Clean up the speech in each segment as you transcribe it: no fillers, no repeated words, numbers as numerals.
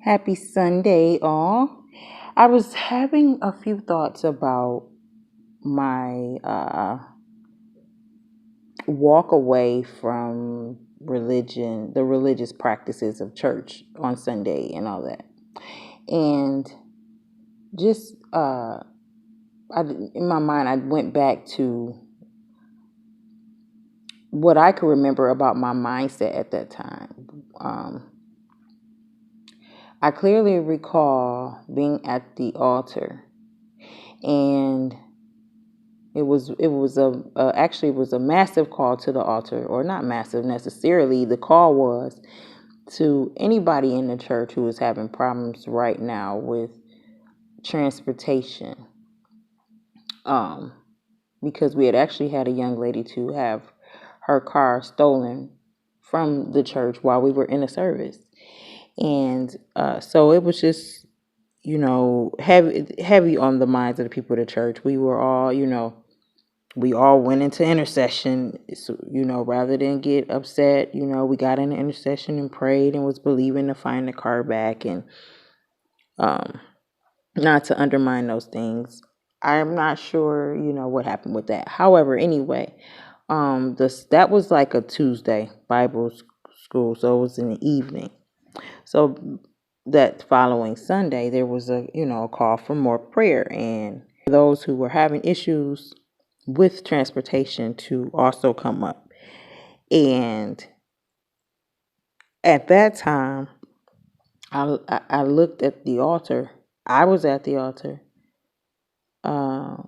Happy Sunday, all. I was having a few thoughts about my walk away from religion, the religious practices of church on Sunday and all that. And just in my mind, I went back to what I could remember about my mindset at that time. I clearly recall being at the altar, and it was a massive call to the altar, or not massive necessarily. The call was to anybody in the church who is having problems right now with transportation, um, because we had actually had a young lady to have her car stolen from the church while we were in a service, and so it was just heavy on the minds of the people of the church. We were all we all went into intercession, so, rather than get upset, we got into intercession and prayed and was believing to find the car back, and um, not to undermine those things. I'm not sure, what happened with that. However, anyway, that was like a Tuesday Bible school, so it was in the evening. So that following Sunday, there was a call for more prayer, and those who were having issues with transportation to also come up. And at that time, I looked at the altar. I was at the altar, uh,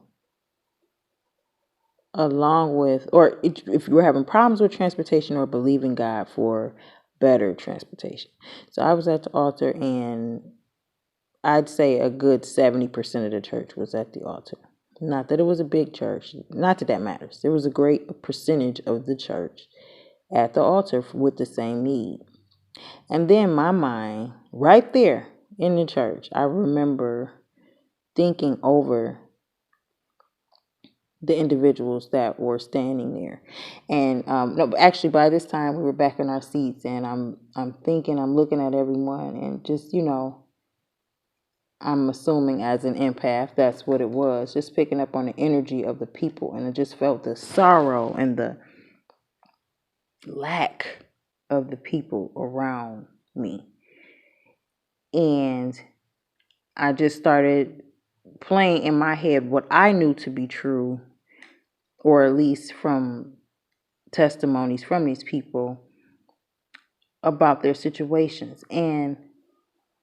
along with, or if you were having problems with transportation or believing God for better transportation. So I was at the altar, and I'd say a good 70% of the church was at the altar. Not that it was a big church, not that that matters. There was a great percentage of the church at the altar with the same need. And then my mind, right there in the church, I remember thinking over the individuals that were standing there. And no, actually, by this time we were back in our seats, and I'm thinking, I'm looking at everyone, and just I'm assuming as an empath, that's what it was, just picking up on the energy of the people, and I just felt the sorrow and the lack of the people around me. And I just started playing in my head what I knew to be true, or at least from testimonies from these people about their situations. And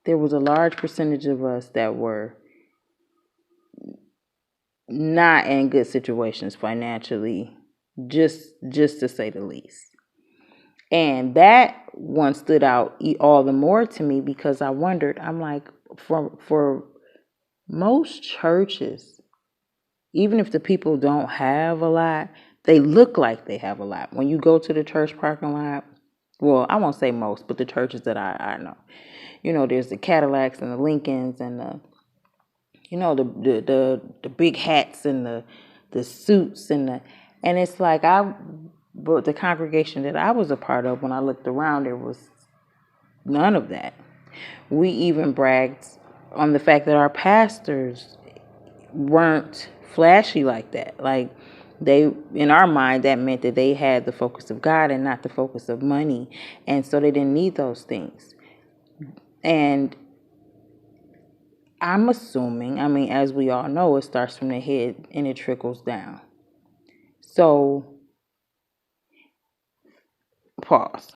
there was a large percentage of us that were not in good situations financially, just to say the least. And that one stood out all the more to me because I wondered, I'm like, for most churches, even if the people don't have a lot, they look like they have a lot. When you go to the church parking lot, well, I won't say most, but the churches that I know, there's the Cadillacs and the Lincolns and the big hats and the suits and it's like but the congregation that I was a part of, when I looked around, there was none of that. We even bragged on the fact that our pastors weren't flashy like that. Like, they, in our mind, that meant that they had the focus of God and not the focus of money, and so they didn't need those things. And I'm assuming, I mean, as we all know, it starts from the head and it trickles down. So, pause.